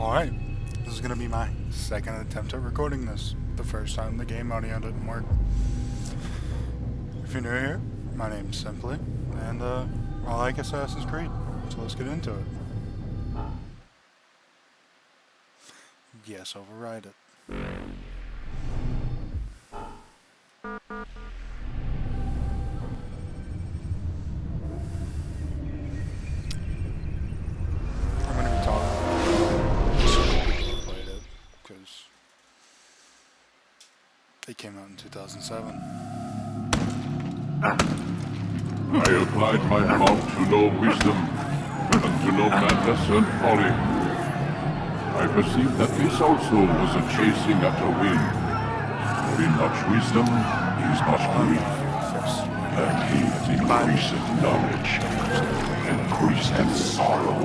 Alright, this is going to be my second attempt at recording this. The first time the game audio didn't work. If you're new here, my name's Simply, and I like Assassin's Creed, so let's get into it. Yes, override it. They came out in 2007. I applied my mouth to know wisdom, and to know madness and folly. I perceived that this also was a chasing after wind. For in much wisdom is much grief, and he that increaseth knowledge increaseth sorrow.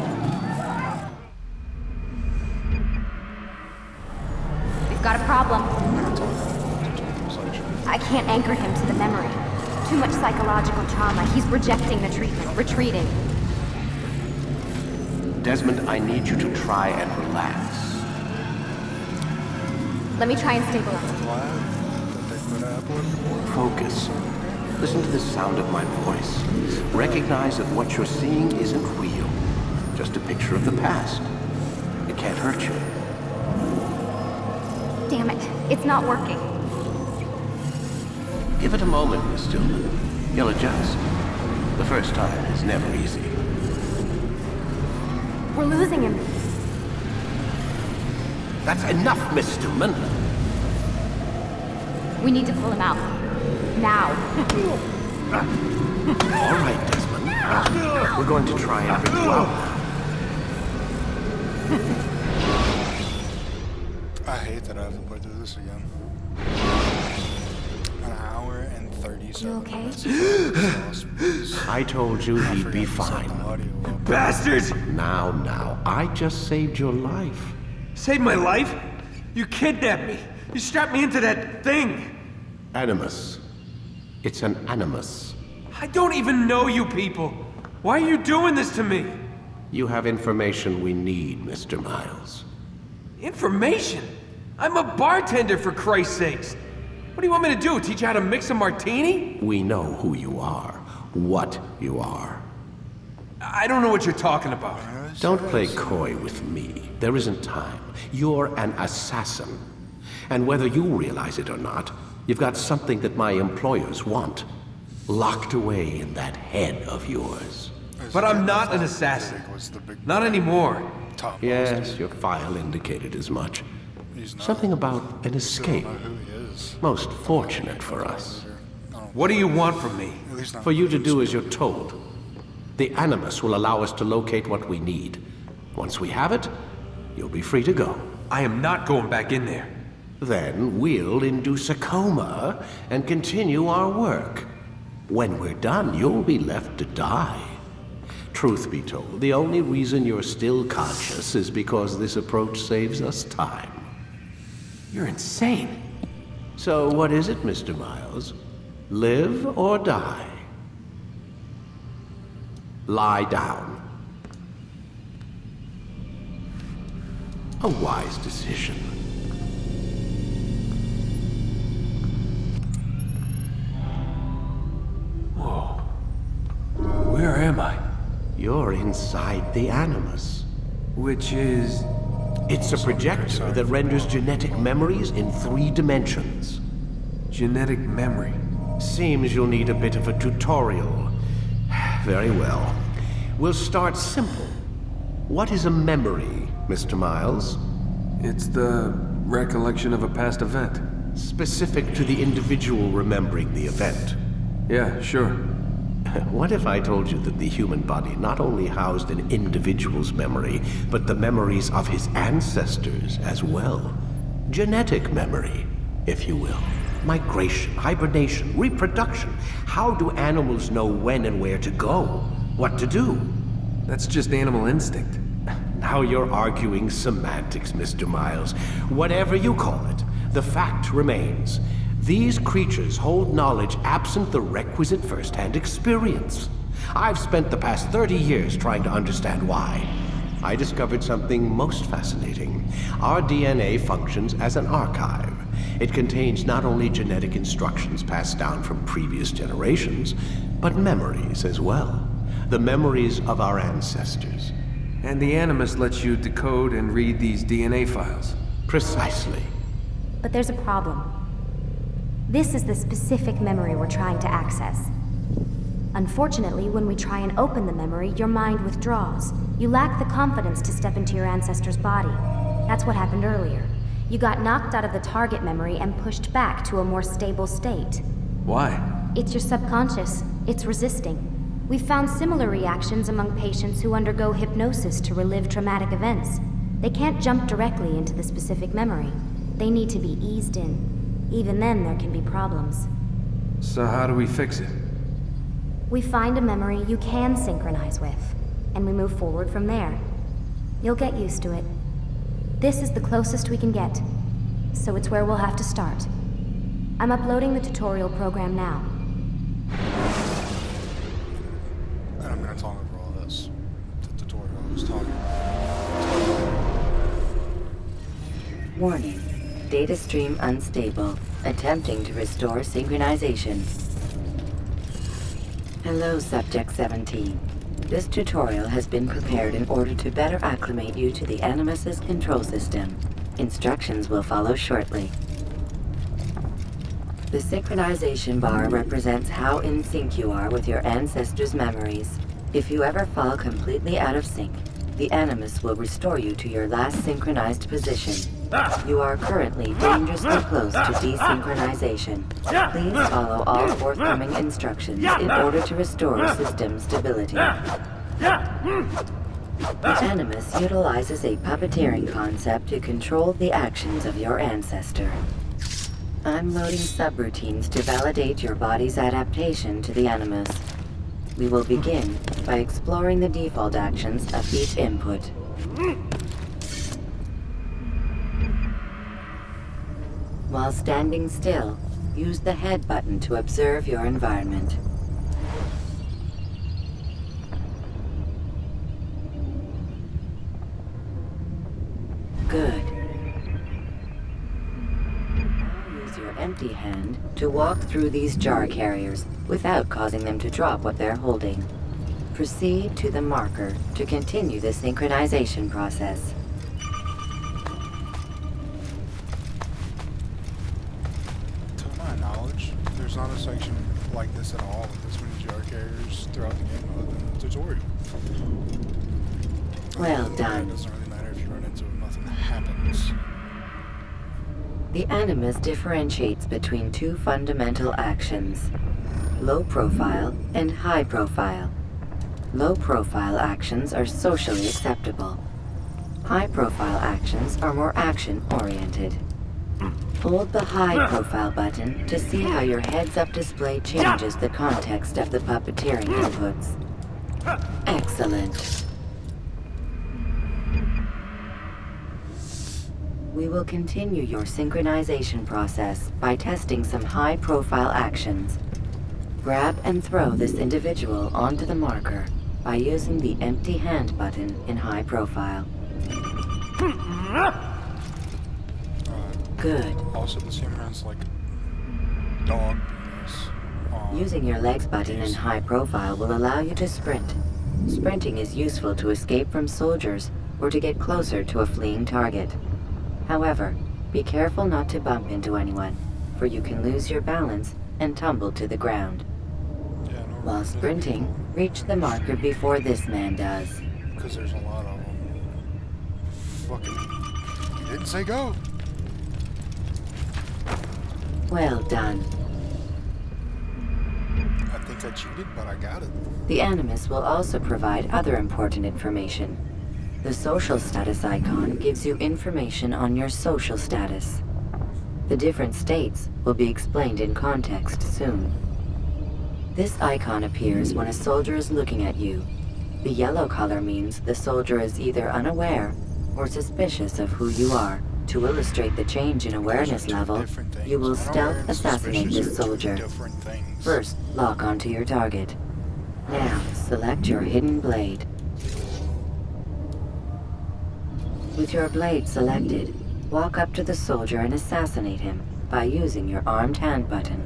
We've got a problem. I can't anchor him to the memory. Too much psychological trauma. He's rejecting the treatment, retreating. Desmond, I need you to try and relax. Let me try and stabilize him. Focus. Listen to the sound of my voice. Recognize that what you're seeing isn't real. Just a picture of the past. It can't hurt you. Damn it. It's not working. Give it a moment, Miss Stillman. You'll adjust. The first time is never easy. We're losing him. That's enough, Miss Stillman. We need to pull him out. Now. All right, Desmond. We're going to try and bring you out now. I hate that I have to play through this again. An hour and 37 You okay? minutes. I told you he'd be fine. Bastards! Now, I just saved your life. Saved my life? You kidnapped me. You strapped me into that thing. Animus. It's an animus. I don't even know you people. Why are you doing this to me? You have information we need, Mr. Miles. Information? I'm a bartender, for Christ's sakes. What do you want me to do? Teach you how to mix a martini? We know who you are, what you are. I don't know what you're talking about. Don't play coy with me. There isn't time. You're an assassin. And whether you realize it or not, you've got something that my employers want. Locked away in that head of yours. But I'm not an assassin. Not anymore. Yes, your file indicated as much. Something about an escape. Most fortunate for us. What do you want from me? For you to do as you're told. The Animus will allow us to locate what we need. Once we have it, you'll be free to go. I am not going back in there. Then we'll induce a coma and continue our work. When we're done, you'll be left to die. Truth be told, the only reason you're still conscious is because this approach saves us time. You're insane. So what is it, Mr. Miles? Live or die? Lie down. A wise decision. Whoa. Where am I? You're inside the Animus. Which is... It's a projector that renders genetic memories in 3 dimensions. genetic memory. Seems you'll need a bit of a tutorial. Very well. We'll start simple. What is a memory, Mr. Miles? It's the recollection of a past event. Specific to the individual remembering the event. Yeah, sure. What if I told you that the human body not only housed an individual's memory, but the memories of his ancestors as well? Genetic memory, if you will. Migration, hibernation, reproduction. How do animals know when and where to go? What to do? That's just animal instinct. Now you're arguing semantics, Mr. Miles. Whatever you call it, the fact remains. These creatures hold knowledge absent the requisite first-hand experience. I've spent the past 30 years trying to understand why. I discovered something most fascinating. Our DNA functions as an archive. It contains not only genetic instructions passed down from previous generations, but memories as well. The memories of our ancestors. And the Animus lets you decode and read these DNA files. Precisely. But there's a problem. This is the specific memory we're trying to access. Unfortunately, when we try and open the memory, your mind withdraws. You lack the confidence to step into your ancestor's body. That's what happened earlier. You got knocked out of the target memory and pushed back to a more stable state. Why? It's your subconscious. It's resisting. We've found similar reactions among patients who undergo hypnosis to relive traumatic events. They can't jump directly into the specific memory. They need to be eased in. Even then, there can be problems. So how do we fix it? We find a memory you can synchronize with, and we move forward from there. You'll get used to it. This is the closest we can get, so it's where we'll have to start. I'm uploading the tutorial program now. And I'm gonna talk over all this. The tutorial I was talking about. Warning. Data stream unstable. Attempting to restore synchronization. Hello, Subject 17. This tutorial has been prepared in order to better acclimate you to the Animus's control system. Instructions will follow shortly. The synchronization bar represents how in sync you are with your ancestors' memories. If you ever fall completely out of sync, the Animus will restore you to your last synchronized position. You are currently dangerously close to desynchronization. Please follow all forthcoming instructions in order to restore system stability. The Animus utilizes a puppeteering concept to control the actions of your ancestor. I'm loading subroutines to validate your body's adaptation to the Animus. We will begin by exploring the default actions of each input. While standing still, use the head button to observe your environment. Good. Use your empty hand to walk through these jar carriers without causing them to drop what they're holding. Proceed to the marker to continue the synchronization process. There's not a section like this at all with this many jar carriers throughout the game other than the tutorial. Well done. It doesn't really matter if you run into it, nothing happens. The Animus differentiates between two fundamental actions: low profile and high profile. Low profile actions are socially acceptable. High profile actions are more action-oriented. Hold the high profile button to see how your heads-up display changes the context of the puppeteering inputs. Excellent. We will continue your synchronization process by testing some high profile actions. Grab and throw this individual onto the marker by using the empty hand button in high profile. Good. Also, the same runs like dog. Using your legs button in high profile will allow you to sprint. Sprinting is useful to escape from soldiers or to get closer to a fleeing target. However, be careful not to bump into anyone, for you can lose your balance and tumble to the ground. While sprinting, reach the marker before this man does. Because there's a lot of them. Fucking... He didn't say go! Well done. I think I cheated, but I got it. The Animus will also provide other important information. The social status icon gives you information on your social status. The different states will be explained in context soon. This icon appears when a soldier is looking at you. The yellow color means the soldier is either unaware or suspicious of who you are. To illustrate the change in awareness level, you will stealth assassinate this soldier. First, lock onto your target. Now, select your hidden blade. With your blade selected, walk up to the soldier and assassinate him by using your armed hand button.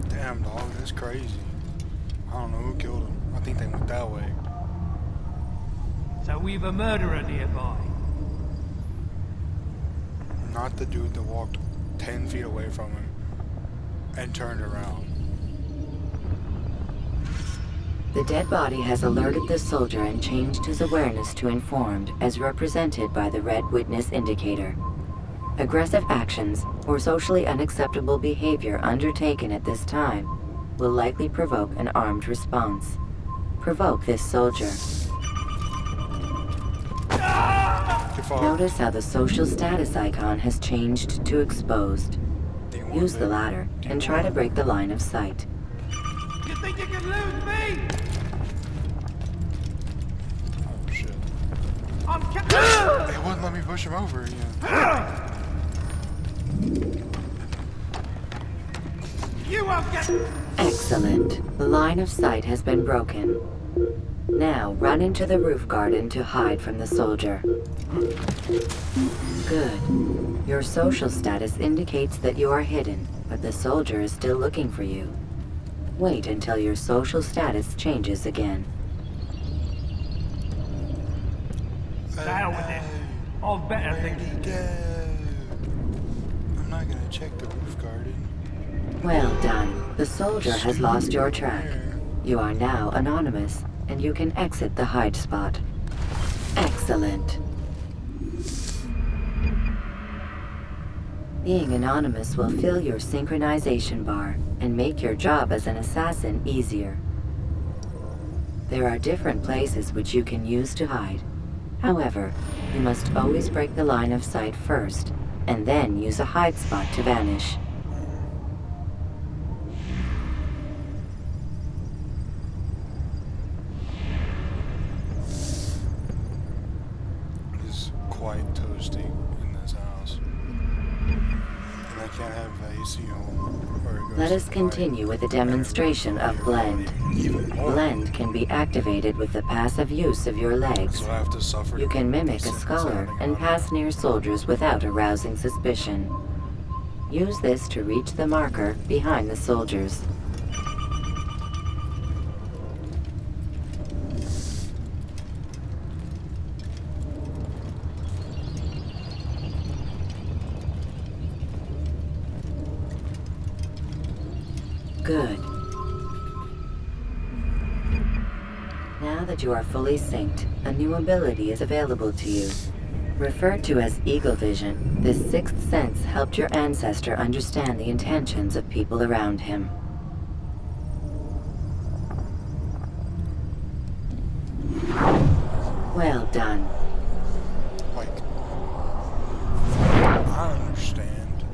Damn, dog, that's crazy. I don't know who killed him. I think they went that way. So we've a murderer nearby. Not the dude that walked 10 feet away from him and turned around. The dead body has alerted the soldier and changed his awareness to informed, as represented by the red witness indicator. Aggressive actions or socially unacceptable behavior undertaken at this time will likely provoke an armed response. Provoke this soldier. Notice how the social status icon has changed to exposed. Use the latter and try to break the line of sight. You think you can lose me? Oh shit. I'm They wouldn't let me push him over again. You won't get... Excellent. The line of sight has been broken. Now run into the roof garden to hide from the soldier. Good. Your social status indicates that you are hidden, but the soldier is still looking for you. Wait until your social status changes again. Down with this. I've better things to do. I'm not gonna check the roof garden. Well done. The soldier has lost your track. You are now anonymous, and you can exit the hide spot. Excellent. Being anonymous will fill your synchronization bar and make your job as an assassin easier. There are different places which you can use to hide. However, you must always break the line of sight first, and then use a hide spot to vanish. It's quite toasty in this house. And I can't have AC on, or it goes Let us to continue with a demonstration of Blend. even more. Blend can be activated with the passive use of your legs. So I have to suffer. You to can keep mimic a decent scholar sounding and on it. pass near soldiers without arousing suspicion. Use this to reach the marker behind the soldiers. Good. Now that you are fully synced, a new ability is available to you. Referred to as Eagle Vision, this sixth sense helped your ancestor understand the intentions of people around him. Well done. Like, I understand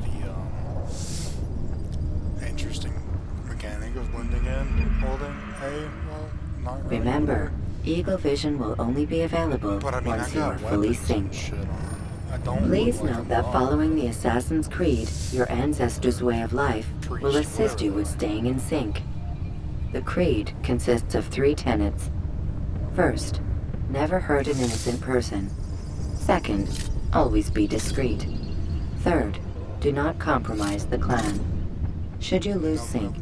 the interesting mechanic of blending in, holding A, well, not really. Remember, Eagle Vision will only be available But I mean, once I you are got fully weapons and synced. shit on. I don't Please look like note a that mob. following the Assassin's Creed, your ancestors' way of life will Priest, assist you whatever. with staying in sync. The Creed consists of 3 tenets. First, never hurt an innocent person. Second, always be discreet. Third, do not compromise the clan. Should you lose sync,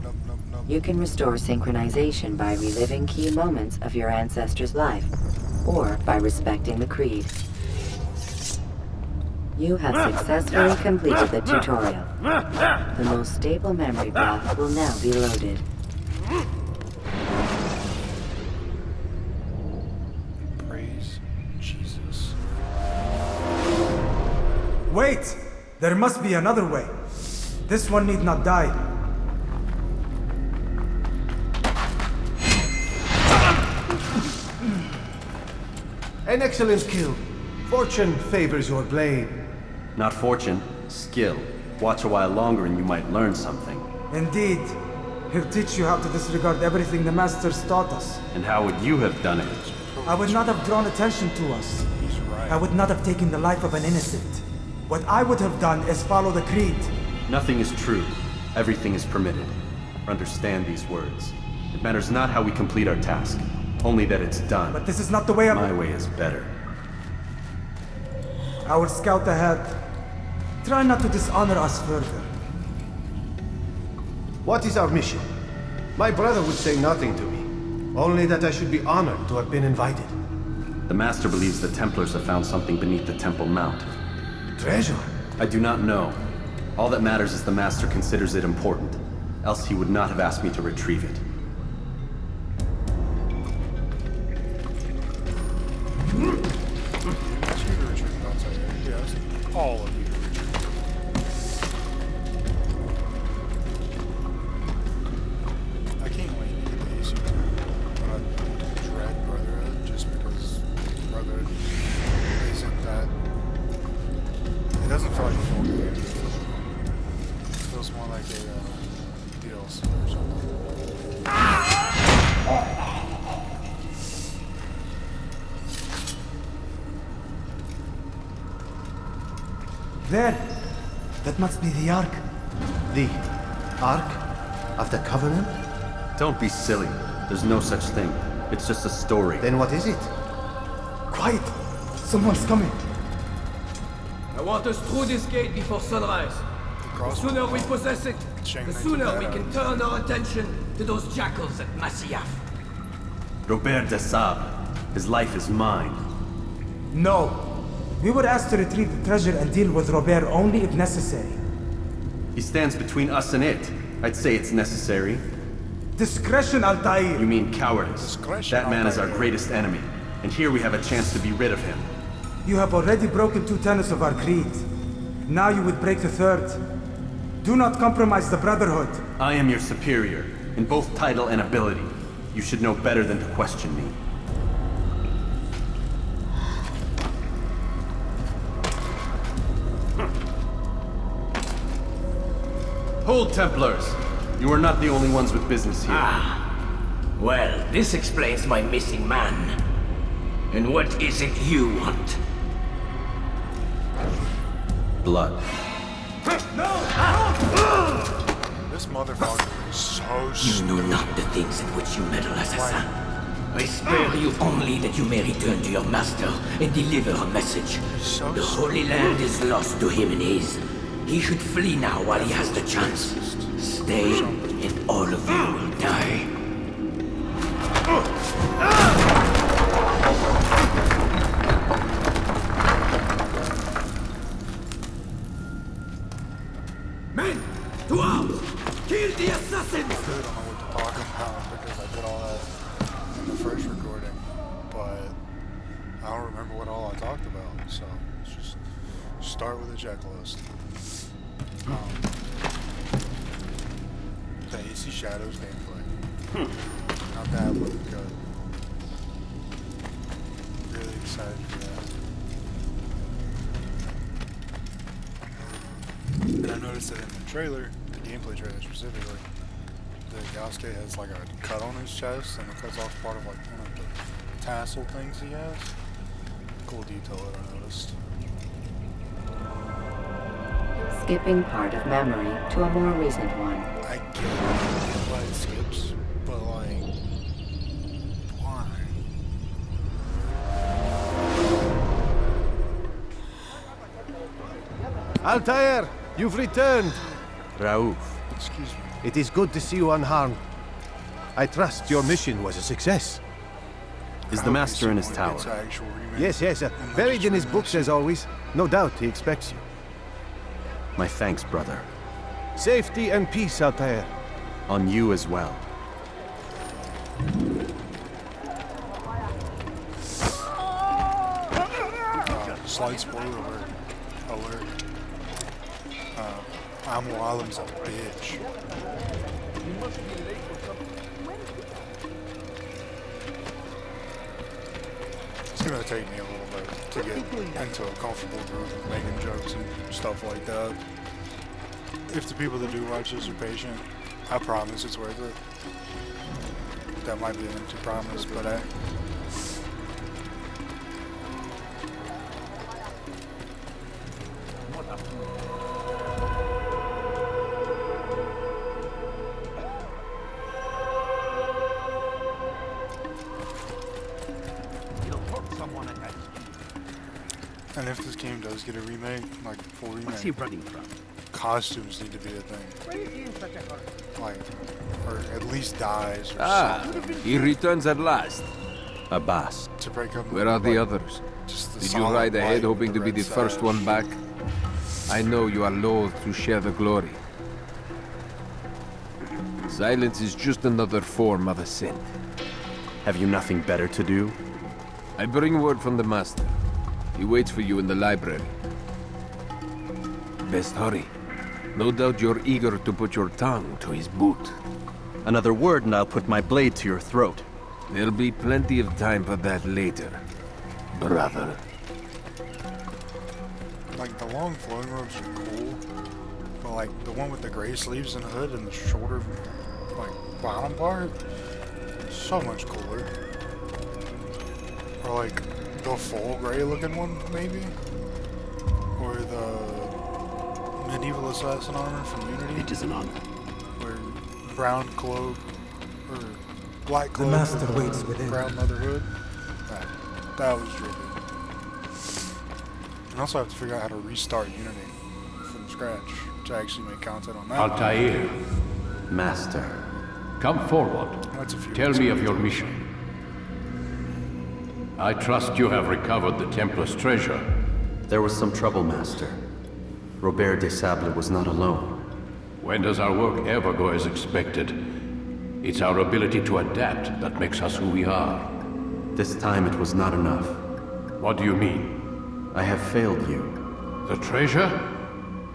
you can restore synchronization by reliving key moments of your ancestor's life, or by respecting the Creed. You have successfully completed the tutorial. The most stable memory block will now be loaded. Praise Jesus. Wait! There must be another way. This one need not die. An excellent kill. Fortune favors your blade. Not fortune, skill. Watch a while longer and you might learn something. Indeed. He'll teach you how to disregard everything the Masters taught us. And how would you have done it? I would not have drawn attention to us. He's right. I would not have taken the life of an innocent. What I would have done is follow the Creed. Nothing is true. Everything is permitted. or understand these words. It matters not how we complete our task, only that it's done. But this is not the way My way is better. I will scout ahead. Try not to dishonor us further. What is our mission? My brother would say nothing to me, only that I should be honored to have been invited. The Master believes the Templars have found something beneath the Temple Mount. Treasure? I do not know. All that matters is the Master considers it important, else he would not have asked me to retrieve it. All of you. I can't wait to get the AC dread Brotherhood just because Brotherhood isn't that. It doesn't feel like a full game. It feels more like a DLC or something. There! That must be the Ark. The Ark of the Covenant? Don't be silly. There's no such thing. It's just a story. Then what is it? Quiet! Someone's coming. I want us through this gate before sunrise. The sooner we possess it, the sooner we can turn our attention to those jackals at Masyaf. Robert de Sable. His life is mine. No. We were asked to retrieve the treasure and deal with Robert only if necessary. He stands between us and it. I'd say it's necessary. Discretion, Altair! You mean cowardice. That man is our greatest enemy, and here we have a chance to be rid of him. You have already broken 2 tenets of our creed. Now you would break the 3rd. Do not compromise the Brotherhood. I am your superior, in both title and ability. You should know better than to question me. Hold, Templars! You are not the only ones with business here. Well, this explains my missing man. And what is it you want? Blood. This motherfucker is so You stupid. know not the things in which you meddle, assassin. I spare you only that you may return to your master and deliver a message. The Holy Land is lost to him and his. He should flee now while he has the chance. Stay, and all of you will die. Men, to arms! Kill the assassins! I don't know what to talk about because I did all that in the first recording, but I don't remember what all I talked about, so let's just start with a checklist. The AC Shadows gameplay. Not bad, looking good. Really excited for that. And I noticed that in the trailer, the gameplay trailer specifically, the Yasuke has like a cut on his chest, and it cuts off part of like one of the tassel things he has. Cool detail that I noticed. Skipping part of memory to a more recent one. I get why it skips, but like, why? Altair, you've returned. Raouf, Excuse me. it is good to see you unharmed. I trust your mission was a success. Is the Master in his tower? Yes, buried in his books as always. No doubt he expects you. My thanks, brother. Safety and peace, Altair. On you as well. Slight spoiler alert. Amualim's a bitch. It's gonna take me a little bit to get into a comfortable groove of making jokes and stuff like that. If the people that do watch this are patient, I promise it's worth it. That might be an empty promise, but And if this game does get a remake, like full remake, What's he running from? costumes need to be a thing. Why is he in such a hurry? Like, or at least dyes or something. He returns at last. Abbas. To break up. Where are the like, others? just the Did you solid ride ahead white hoping with to be red the first sash. one back? I know you are loath to share the glory. Silence is just another form of assent. Have you nothing better to do? I bring word from the Master. He waits for you in the library. Best hurry. No doubt you're eager to put your tongue to his boot. Another word and I'll put my blade to your throat. There'll be plenty of time for that later, brother. Like, the long flowing robes are cool, but like, the one with the gray sleeves and hood and the shorter, like, bottom part, so much cooler. Or like, the full gray looking one, maybe? Or the medieval assassin armor from Unity? It is an honor. Or brown cloak, or black cloak. The master with waits within. Brown leather hood. That was really good. And also have to figure out how to restart Unity from scratch to actually make content on that. Altair, Master. come forward. That's a few Tell weeks me ago. of your mission. I trust you have recovered the Templar's treasure. There was some trouble, Master. Robert de Sable was not alone. When does our work ever go as expected? It's our ability to adapt that makes us who we are. This time it was not enough. What do you mean? I have failed you. The treasure?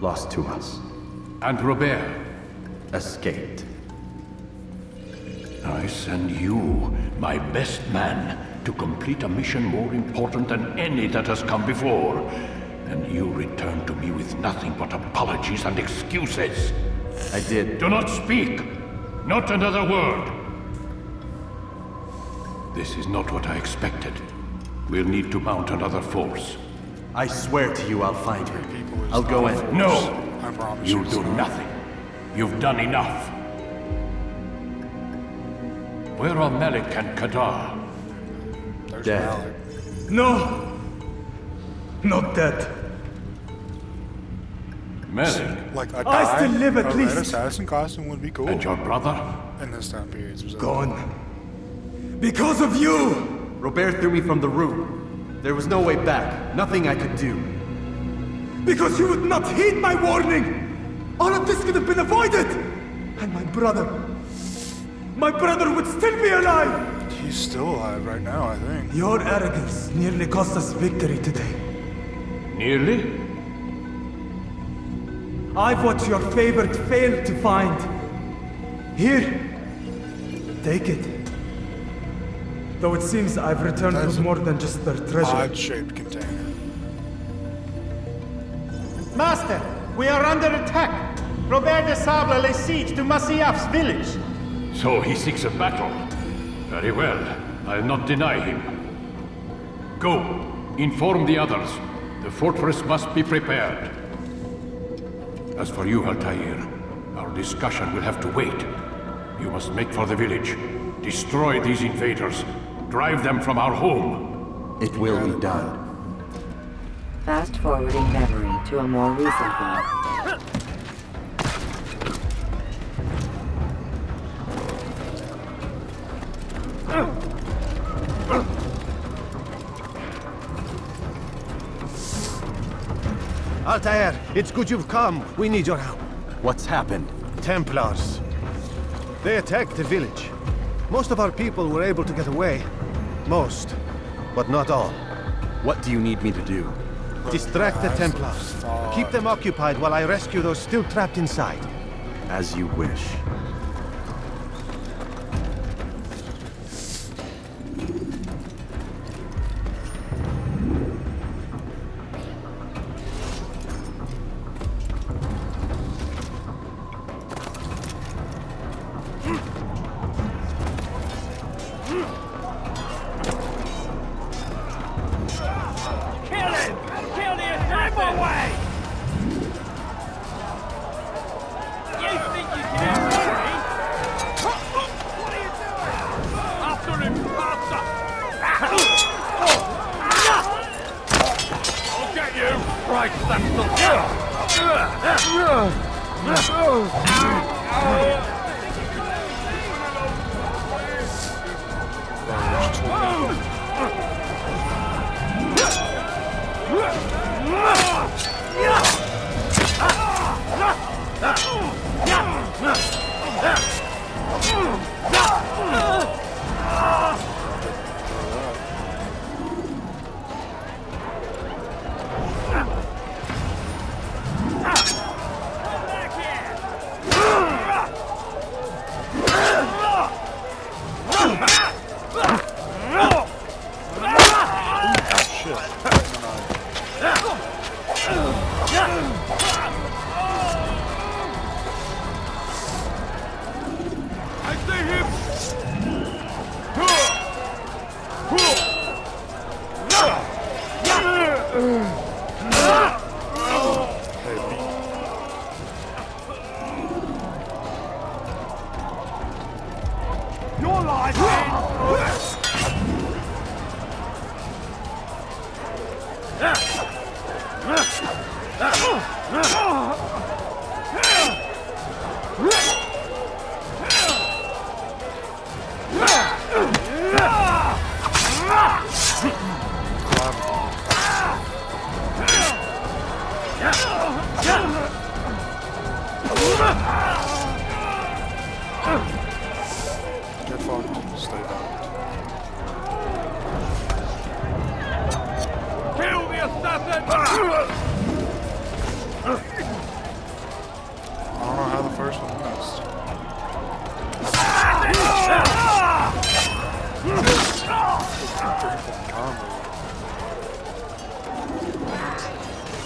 Lost to us. And Robert? Escaped. I send you, my best man, to complete a mission more important than any that has come before. And you return to me with nothing but apologies and excuses. I did. Do not speak! Not another word! This is not what I expected. We'll need to mount another force. I swear to you I'll find her. I'll go in. No! I promise You'll you. do nothing. You've done enough. Where are Malik and Kadar? There's Dead. Malik. No! Not dead. Malik Like a I still live at a least. red assassin costume would be cool. and your brother? In this time period, specifically. Gone. Because of you! Robert threw me from the room. There was no way back. Nothing I could do. Because you would not heed my warning! All of this could have been avoided! And my brother would still be alive! He's still alive right now, I think. Your arrogance nearly cost us victory today. Nearly? I've what your favorite failed to find. Here, take it. Though it seems I've returned That's with more than just their treasure. Odd-shaped container. Master, we are under attack. Robert de Sable lays siege to Masyaf's village. So he seeks a battle. Very well. I'll not deny him. Go. Inform the others. The fortress must be prepared. As for you, Altair, our discussion will have to wait. You must make for the village. Destroy these invaders. Drive them from our home. It will be done. Fast-forwarding memory to a more recent one. Altair, it's good you've come. We need your help. What's happened? Templars. They attacked the village. Most of our people were able to get away. Most, but not all. What do you need me to do? Distract the Templars. Keep them occupied while I rescue those still trapped inside. As you wish. Kill him! Kill the assassin! Away! You think you can outrun me?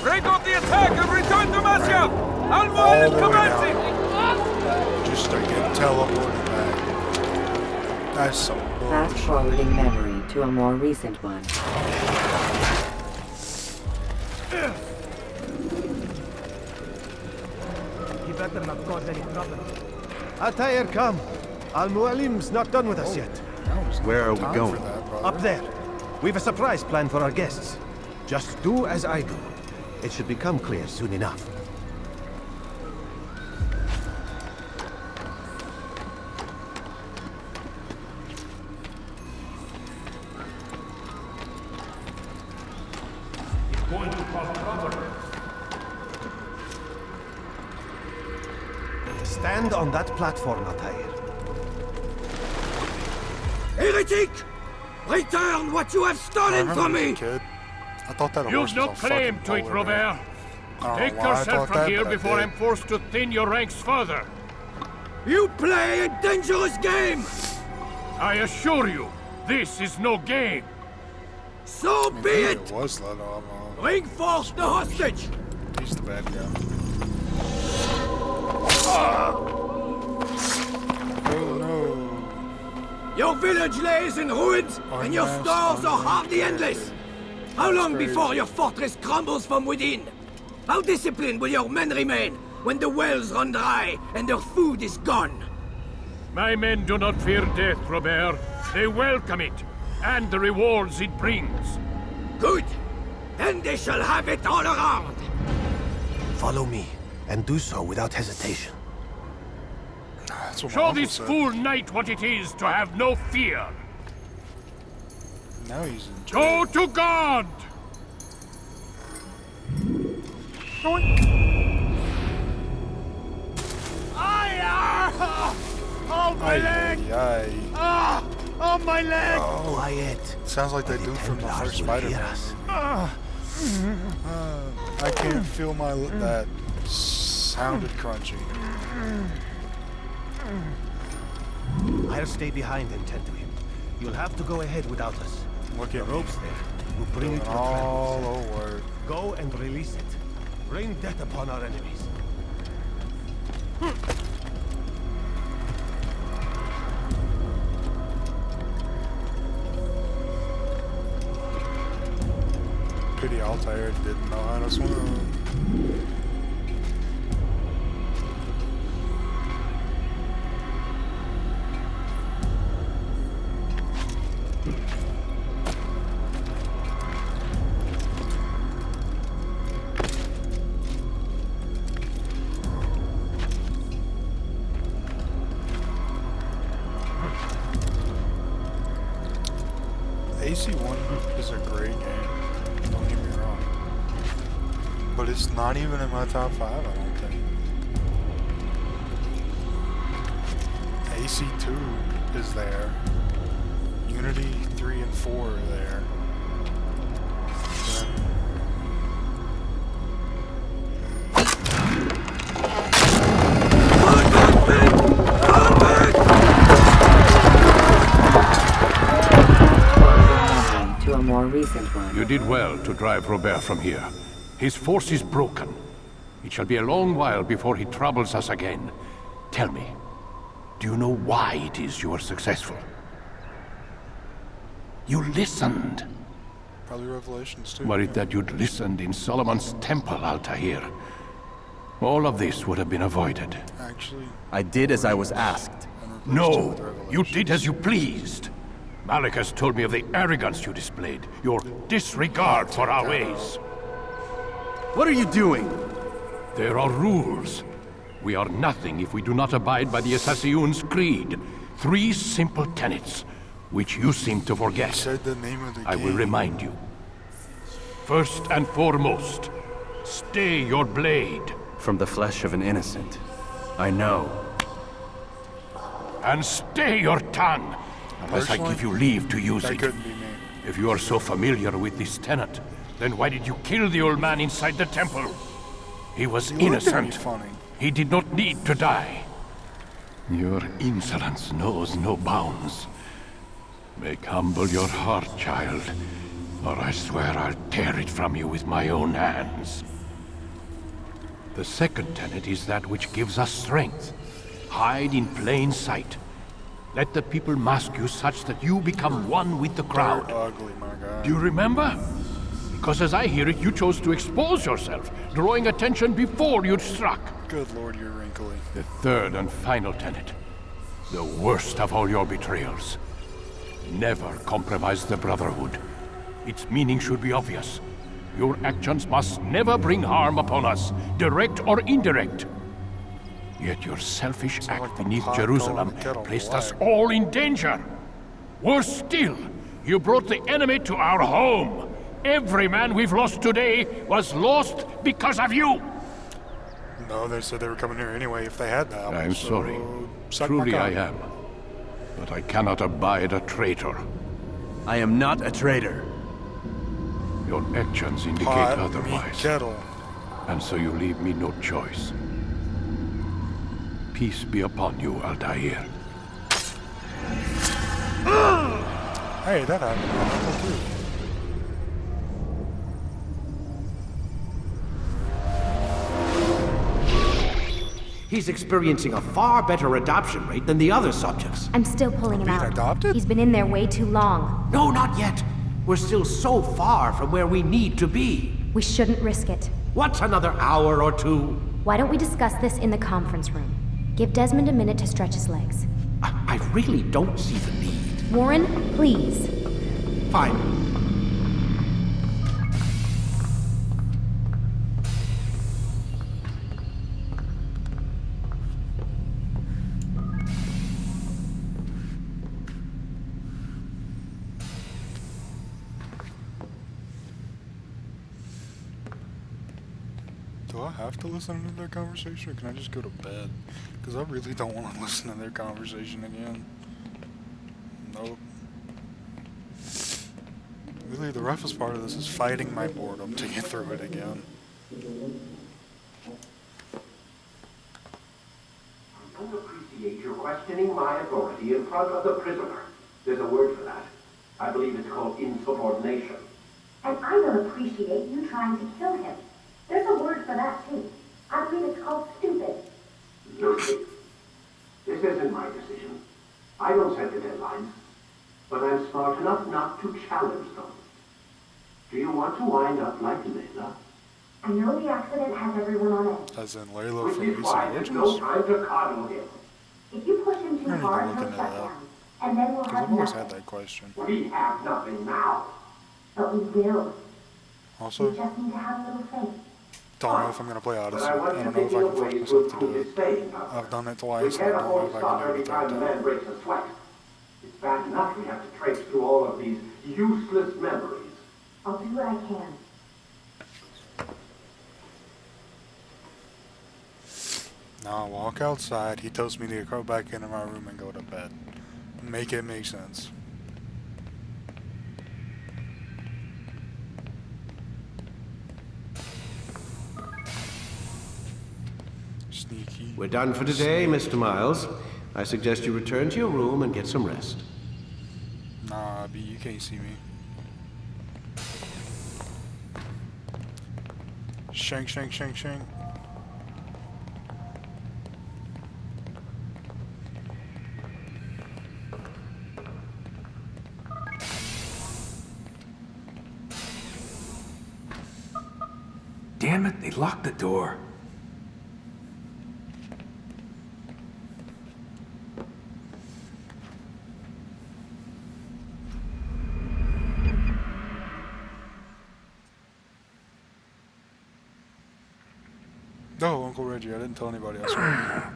Break off the attack and return to Masya! Al-Mu'alim commencing! Just start getting teleported back. That's so bullshit. Fast forwarding memory to a more recent one. You better not cause any trouble. Altair, come. Al-Mu'alim's not done with us yet. Where are we going? Up there. We've a surprise plan for our guests. Just do as I do. It should become clear soon enough. It's going to cause trouble. Stand on that platform, Altair. Heretic! Return what you have stolen from me! Kid. I thought that You've no claim to it, Robert. Take yourself from here before I'm forced to thin your ranks further. You play a dangerous game! I assure you, this is no game. So be it! It was let off. Bring forth the hostage! He's the bad guy. Oh no. Your village lays in ruins, and your stores are hardly endless. How long before your fortress crumbles from within? How disciplined will your men remain when the wells run dry and their food is gone? My men do not fear death, Robert. They welcome it, and the rewards it brings. Good. Then they shall have it all around. Follow me, and do so without hesitation. Show this fool knight what it is to have no fear. Now he's in Go to God! Oh, my leg! Oh, my leg! Quiet. Sounds like that dude from the first Spider-Man. I can't feel my that sounded crunchy. I'll stay behind and tend to him. You'll have to go ahead without us. Look The at me. rope's there. We'll bring you to your All travels. over. Go and release it. Rain death upon our enemies. Pity Altair didn't know how to swim. AC1 is a great game, don't get me wrong. But it's not even in my top 5, I don't think. AC2 is there. Unity 3 and 4 are there. To a more recent one. You did well to drive Robert from here. His force is broken. It shall be a long while before he troubles us again. Tell me, do you know why it is you are successful? You listened. Probably Revelations too. Were it that you'd listened in Solomon's temple, Altair, all of this would have been avoided. Actually, I did as I was asked. No, you did as you pleased. Malik has told me of the arrogance you displayed, your disregard for our ways. What are you doing? There are rules. We are nothing if we do not abide by the Assassin's creed. 3 simple tenets, which you seem to forget. Said the name of the I game. will remind you. First and foremost, stay your blade. From the flesh of an innocent. I know. And stay your tongue, unless I give you leave to use that it. couldn't be me. If you are so familiar with this tenet, then why did you kill the old man inside the temple? He was innocent. Funny. He did not need to die. Your insolence knows no bounds. Make humble your heart, child, or I swear I'll tear it from you with my own hands. The second tenet is that which gives us strength. Hide in plain sight. Let the people mask you such that you become one with the crowd. Ugly, my God. Do you remember? Because as I hear it, you chose to expose yourself, drawing attention before you'd struck. Good Lord, you're wrinkly. The third and final tenet. The worst of all your betrayals. Never compromise the Brotherhood. Its meaning should be obvious. Your actions must never bring harm upon us, direct or indirect. Yet your selfish act beneath Jerusalem placed us all in danger. Worse still, you brought the enemy to our home. Every man we've lost today was lost because of you. No, they said they were coming here anyway if they had that. I'm sorry. Suck Truly my I cock. am. But I cannot abide a traitor. I am not a traitor. Your actions indicate Hot otherwise. meat kettle. And so you leave me no choice. Peace be upon you, Altair. Hey, that happened too. He's experiencing a far better adoption rate than the other subjects. I'm still pulling him out. Adopted? He's been in there way too long. No, not yet. We're still so far from where we need to be. We shouldn't risk it. What's another hour or two? Why don't we discuss this in the conference room? Give Desmond a minute to stretch his legs. I really don't see the need. Warren, please. Fine. Do I have to listen to their conversation, or can I just go to bed? Because I really don't want to listen to their conversation again. Nope. Really, the roughest part of this is fighting my boredom to get through it again. I don't appreciate your questioning my authority in front of the prisoner. There's a word for that. I believe it's called insubordination. And I don't appreciate you trying to kill him. There's a word for that, too. I believe it's called stupid. Lucy, this isn't my decision. I don't set the deadlines. But I'm smart enough not to challenge them. Do you want to wind up like Layla? I know the accident has everyone on edge. As in Layla Which from is Recent why there's no Origins? time to coddle him. If you push him too I don't hard, even he'll look into shut that. down. And then we'll Because have I've always nothing. had that question. We have nothing now. But we will. Also, We just need to have a little faith. don't know if I'm going to play Odyssey. But I I want don't you know if I thinking can of force ways myself to to do improve it. his staying power. I've done it We twice, and I cannot don't know hold if I stock can do every it a time third the man time. breaks a sweat. It's bad enough we have to traipse through all of these useless memories. I'll do what I can. Now I walk outside, he tells me to go back into my room and go to bed. Make it make sense. Sneaky. We're done for today, Mr. Miles. I suggest you return to your room and get some rest. Nah, B, you can't see me. Shank, shank, shank, shank. Damn it, they locked the door. Oh, Uncle Reggie, I didn't tell anybody else.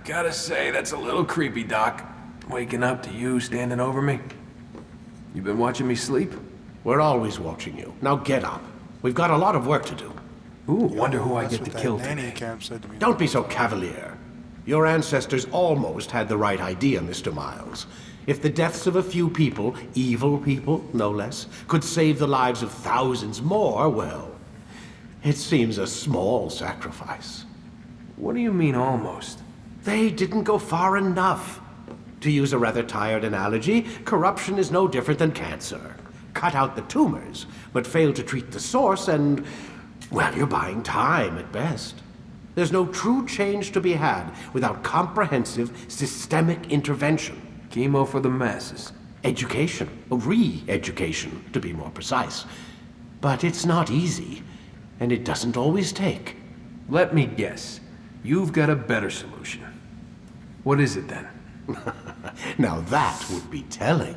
Gotta say, that's a little creepy, Doc. Waking up to you standing over me. You been watching me sleep? We're always watching you. Now get up. We've got a lot of work to do. Ooh, wonder who I get to kill today. Don't be so cavalier. Your ancestors almost had the right idea, Mr. Miles. If the deaths of a few people, evil people, no less, could save the lives of thousands more, well, it seems a small sacrifice. What do you mean, almost? They didn't go far enough. To use a rather tired analogy, corruption is no different than cancer. Cut out the tumors, but fail to treat the source and, well, you're buying time at best. There's no true change to be had without comprehensive, systemic intervention. Chemo for the masses. Education. Re-education, to be more precise. But it's not easy, and it doesn't always take. Let me guess. You've got a better solution. What is it then? Now that would be telling.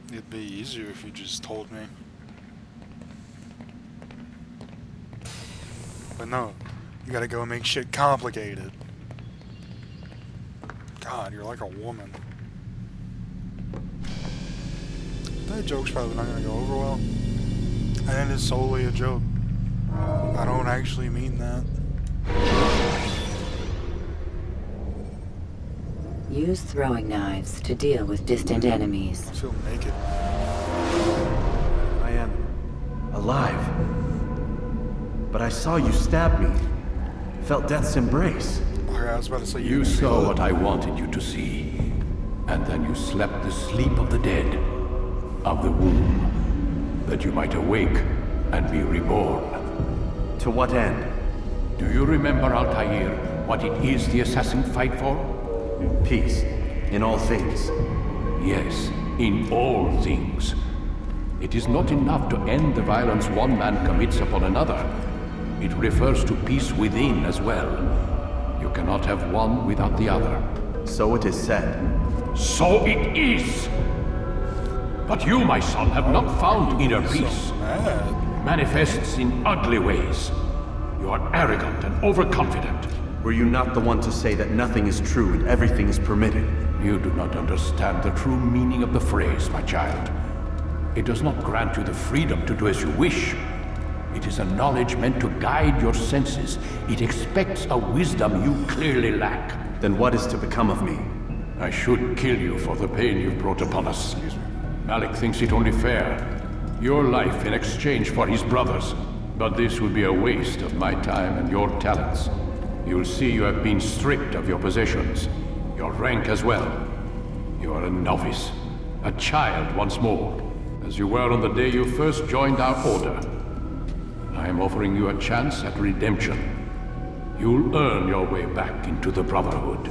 It'd be easier if you just told me. But no, you gotta go and make shit complicated. God, you're like a woman. That joke's probably not gonna go over well. And it is solely a joke. I don't actually mean that. Use throwing knives to deal with distant enemies. I feel naked. I am alive. But I saw you stab me. Felt death's embrace. I was about to say You saw what I wanted you to see. And then you slept the sleep of the dead. Of the womb. That you might awake and be reborn. To what end? Do you remember, Altair, what it is the assassin fight for? Peace. In all things. Yes, in all things. It is not enough to end the violence one man commits upon another. It refers to peace within as well. You cannot have one without the other. So it is said. So it is! But you, my son, have not found inner peace. Manifests in ugly ways. You are arrogant and overconfident. Were you not the one to say that nothing is true and everything is permitted? You do not understand the true meaning of the phrase, my child. It does not grant you the freedom to do as you wish. It is a knowledge meant to guide your senses. It expects a wisdom you clearly lack. Then what is to become of me? I should kill you for the pain you've brought upon us. Malik thinks it only fair. Your life in exchange for his brother's. But this would be a waste of my time and your talents. You'll see you have been stripped of your possessions. Your rank as well. You are a novice. A child once more. As you were on the day you first joined our order. I am offering you a chance at redemption. You'll earn your way back into the Brotherhood.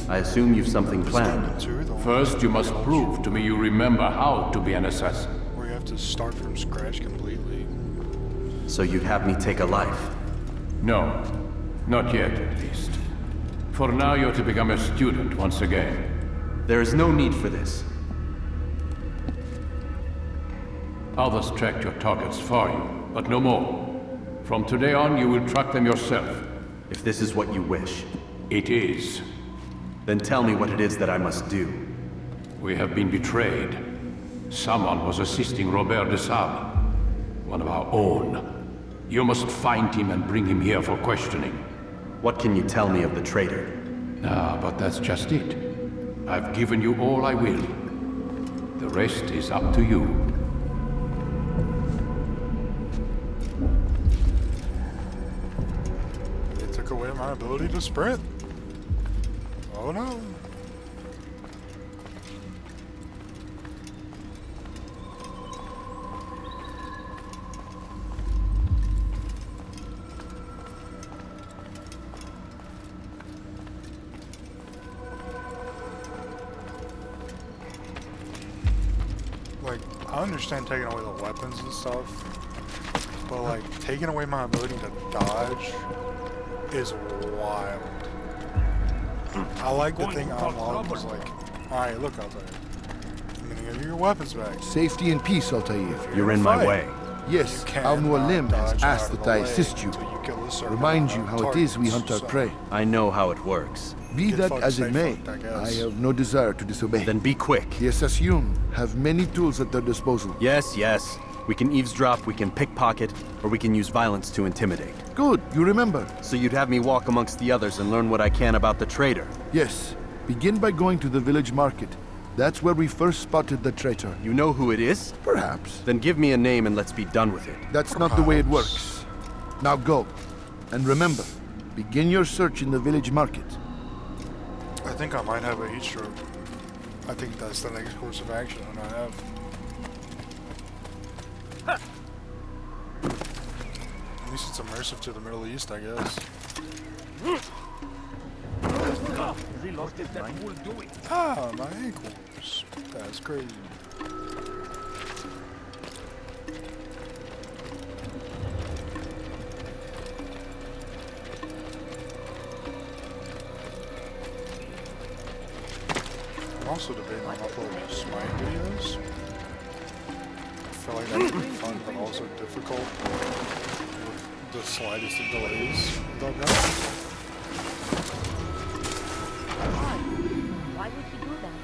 I assume you've something planned. First, you must prove to me you remember how to be an assassin. Or you have to start from scratch completely. So you'd have me take a life? No. Not yet, at least. For now, you're to become a student once again. There is no need for this. Others tracked your targets for you, but no more. From today on, you will track them yourself. If this is what you wish. It is. Then tell me what it is that I must do. We have been betrayed. Someone was assisting Robert de Sable, one of our own. You must find him and bring him here for questioning. What can you tell me of the traitor? Ah, but that's just it. I've given you all I will. The rest is up to you. They took away my ability to sprint. Oh no. Like, I understand taking away the weapons and stuff, but like, taking away my ability to dodge is wild. I like the thing unlocked was like, alright, look out there. I'm gonna give you your weapons back. Safety and peace, Altair. You're in my way. Yes, Al-Mualim has asked that I assist you. Remind you how it is we hunt our prey. I know how it works. Be that as it may, I have no desire to disobey. Then be quick. The Assassin have many tools at their disposal. Yes, yes. We can eavesdrop, we can pickpocket, or we can use violence to intimidate. Good, you remember. So you'd have me walk amongst the others and learn what I can about the traitor? Yes. Begin by going to the village market. That's where we first spotted the traitor. You know who it is? Perhaps. Then give me a name and let's be done with it. That's not the way it works. Now go. And remember, begin your search in the village market. I think I might have a heat stroke. I think that's the next course of action that I have. At least it's immersive to the Middle East, I guess. Ah, my ankles. That's crazy. I'm also debating on uploading Smite videos. I feel like that could be fun, but also difficult with the slightest of delays without that. Why would he do that?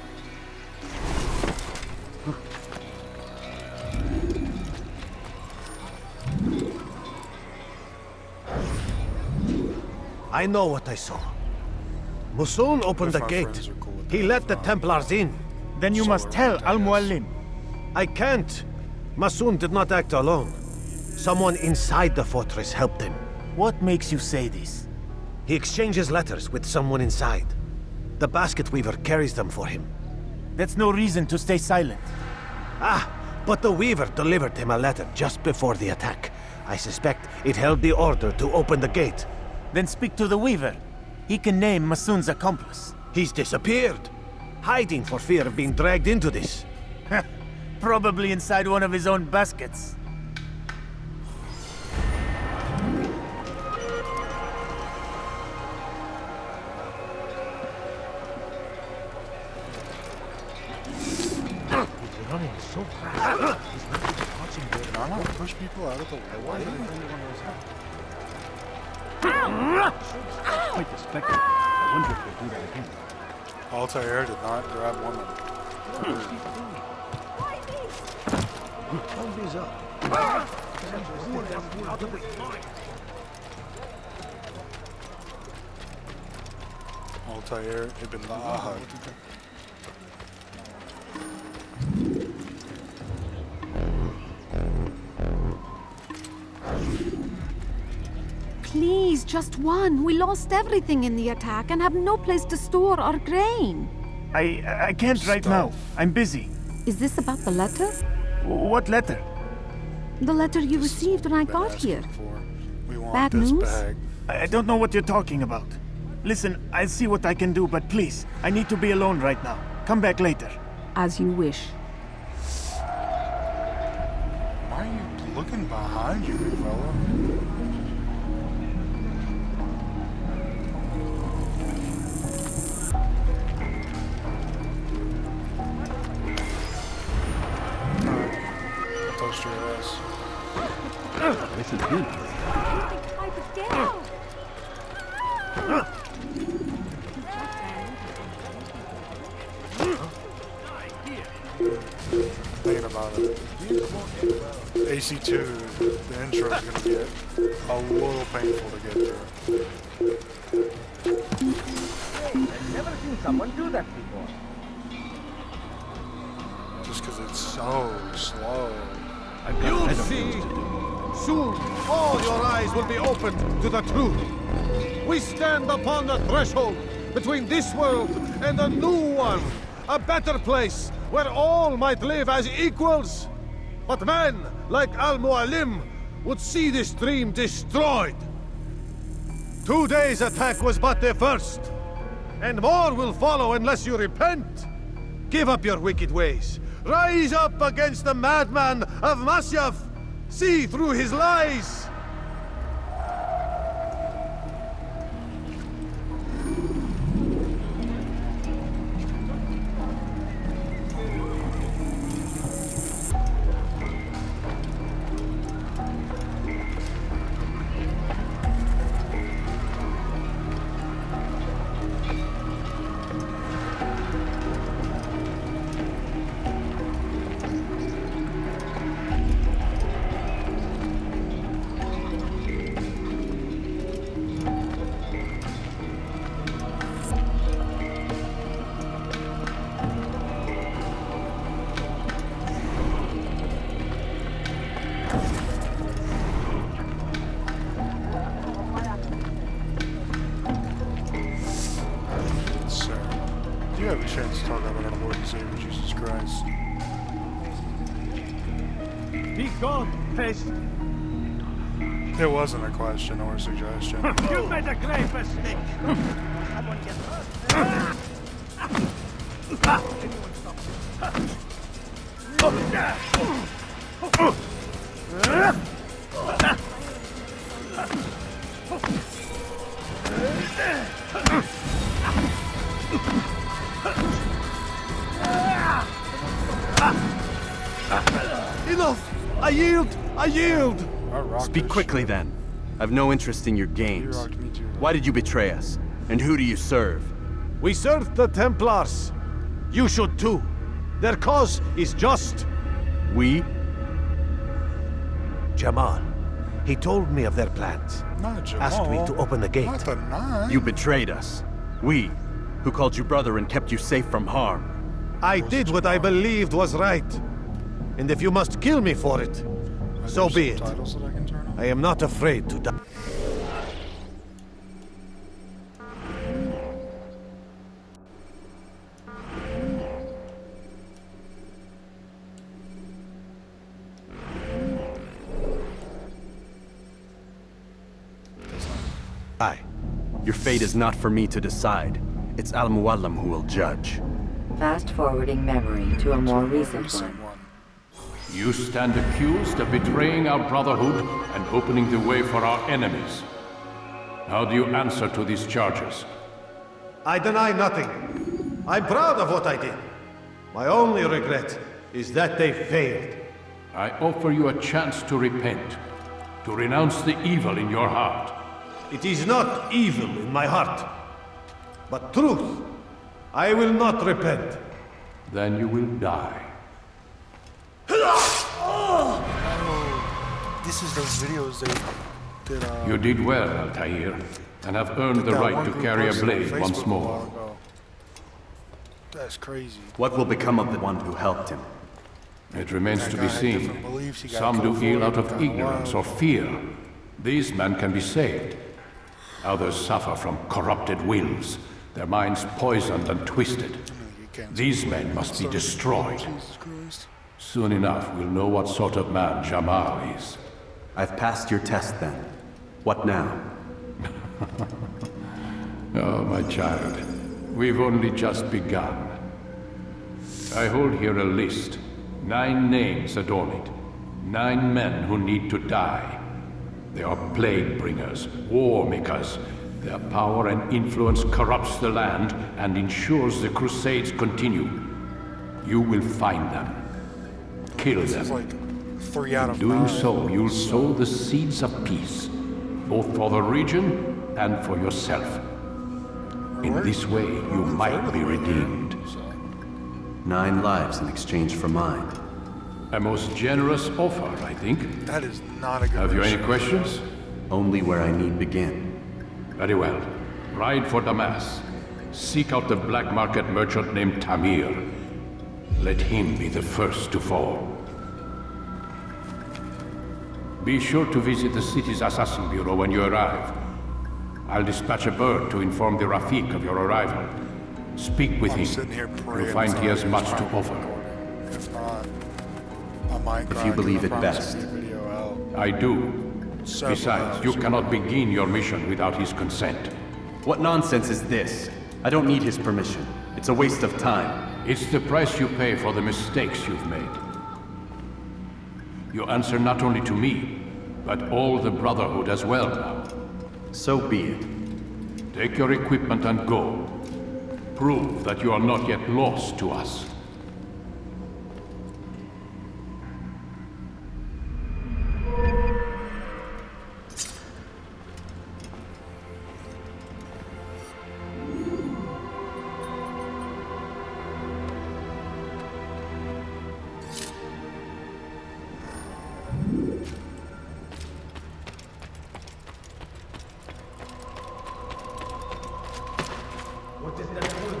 I know what I saw. Musun opened the gate. He let the Templars in. Then you must tell Al-Mualim. I can't. Musun did not act alone. Someone inside the fortress helped him. What makes you say this? He exchanges letters with someone inside. The basket weaver carries them for him. That's no reason to stay silent. Ah, but the weaver delivered him a letter just before the attack. I suspect it held the order to open the gate. Then speak to the weaver. He can name Masun's accomplice. He's disappeared. Hiding for fear of being dragged into this. Probably inside one of his own baskets. Running so fast. Can I not push people out of the way? Why did Quite the spectacle. I wonder if they do that again. Altair did not grab woman. Hold these up. Altair ibn Ahad. Please, just one. We lost everything in the attack and have no place to store our grain. I can't right now. I'm busy. Is this about the letter? What letter? The letter you received when I got here. We want Bad this news? bag. I don't know what you're talking about. Listen, I'll see what I can do, but please, I need to be alone right now. Come back later. As you wish. Why are you looking behind you, big fella? I'll toast your ass. This is good. thinking about it. AC2, the intro is going to get a little painful to get through. Hey, I've never seen someone do that before. Just because it's so slow. You'll see. Soon, all your eyes will be opened to the truth. We stand upon the threshold between this world and a new one. A better place where all might live as equals. But men like Al-Mualim would see this dream destroyed. Today's attack was but the first. And more will follow unless you repent. Give up your wicked ways. Rise up against the madman of Masyaf. See through his lies. You have a chance to talk about our Lord and Savior Jesus Christ. Be gone, fish. It wasn't a question or a suggestion. You made a grave mistake. Someone get hurt. Enough! I yield! I yield! Speak quickly then. I've no interest in your games. Why did you betray us? And who do you serve? We serve the Templars. You should too. Their cause is just. We? Jamal. He told me of their plans. Not Jamal. Asked me to open the gate. Not the Nine. You betrayed us. We, who called you brother and kept you safe from harm. I did what I believed was right. And if you must kill me for it, so be it. I am not afraid to die. Your fate is not for me to decide. It's Al-Mualim who will judge. Fast-forwarding memory to a more recent one. You stand accused of betraying our Brotherhood and opening the way for our enemies. How do you answer to these charges? I deny nothing. I'm proud of what I did. My only regret is that they failed. I offer you a chance to repent, to renounce the evil in your heart. It is not evil in my heart, but truth. I will not repent. Then you will die. This is those videos they did. You did well, Altair, and have earned the right to carry a blade once more. That's crazy. What will become of the one who helped him? It remains to be seen. Some do ill out of ignorance or fear. These men can be saved. Others suffer from corrupted wills, their minds poisoned and twisted. These men must be destroyed. Soon enough, we'll know what sort of man Jamal is. I've passed your test then. What now? Oh, my child. We've only just begun. I hold here a list. 9 names adorn it. 9 men who need to die. They are plague bringers, war makers. Their power and influence corrupts the land and ensures the Crusades continue. You will find them. Kill them. Like 3 out of 9. In doing so, you'll sow the seeds of peace, both for the region and for yourself. In this way, you might be redeemed. 9 lives in exchange for mine. A most generous offer, I think. That is not a good Have you any questions? Only where I need begin. Very well. Ride for Damas. Seek out the black market merchant named Tamir. Let him be the first to fall. Be sure to visit the city's assassin bureau when you arrive. I'll dispatch a bird to inform the Rafik of your arrival. Speak with him. You'll find he has much to offer. If not, I might If you believe it best. I do. Besides, you cannot begin your mission without his consent. What nonsense is this? I don't need his permission. It's a waste of time. It's the price you pay for the mistakes you've made. You answer not only to me, but all the Brotherhood as well now. So be it. Take your equipment and go. Prove that you are not yet lost to us.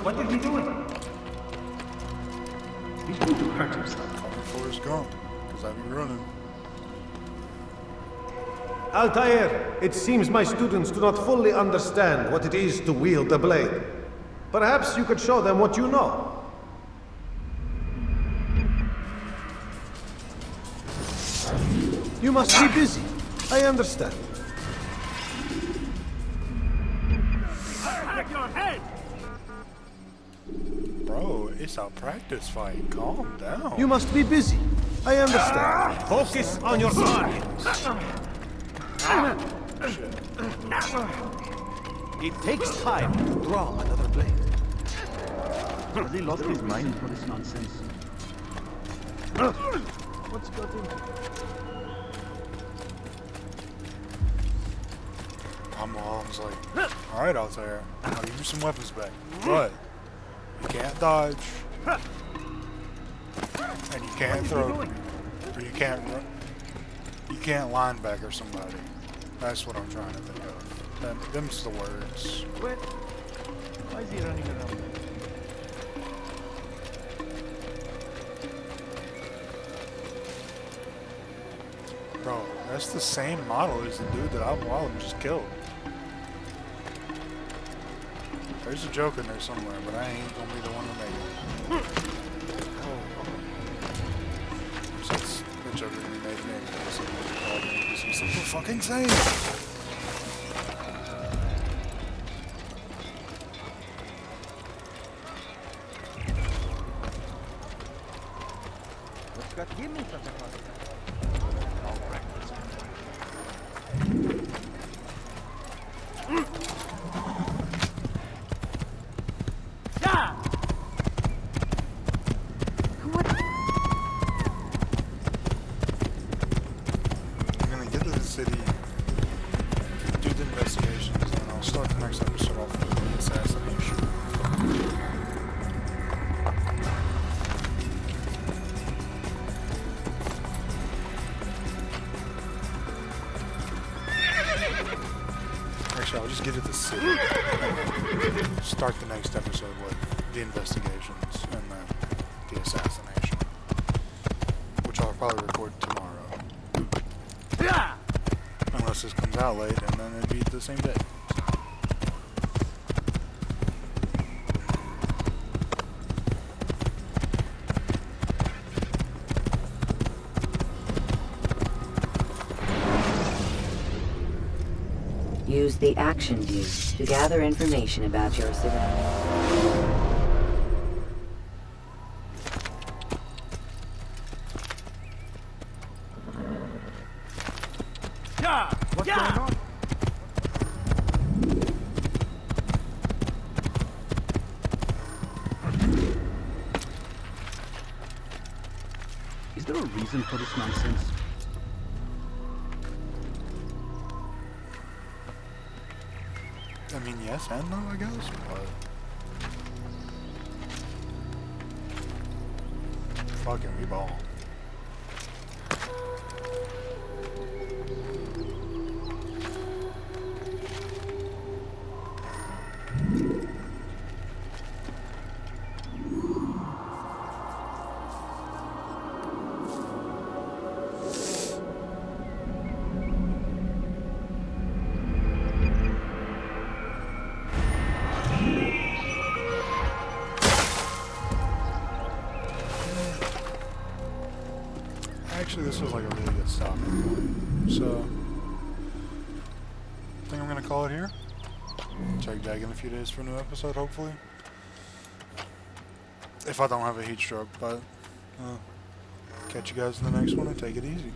What is he doing? He's going to hurt himself. Call me Forrest Gump, because I be running. Altair, it seems my students do not fully understand what it is to wield a blade. Perhaps you could show them what you know. You must be busy. I understand. Take your head! Bro, it's a practice fight. Calm down. You must be busy. I understand. Focus on your target. It takes time to draw another blade. Has he lost his mind for this nonsense? What's got into it? I'm like, alright, Altair, I'll give you some weapons back. But you can't dodge. And you can't throw. Or you can't run. You can't linebacker somebody. That's what I'm trying to think of. Them's the words. Why is he running around? Bro, that's the same model as the dude that Wallen just killed. There's a joke in there somewhere, but I ain't gonna be the one to make it. Since the joke that he made me, because he's so fucking sane. What's got him in such a hurry? I'll just get to the city. Start the next episode with the investigations and then the assassination. Which I'll probably record tomorrow. Unless this comes out late and then it'd be the same day. Use the action view to gather information about your surroundings. What's going on? Is there a reason for this nonsense? I mean, yes and no, I guess, but... Fucking we ball. Actually, this was like a really good stopping point. So, I think I'm gonna call it here. Check back in a few days for a new episode, hopefully. If I don't have a heat stroke, but catch you guys in the next one and take it easy.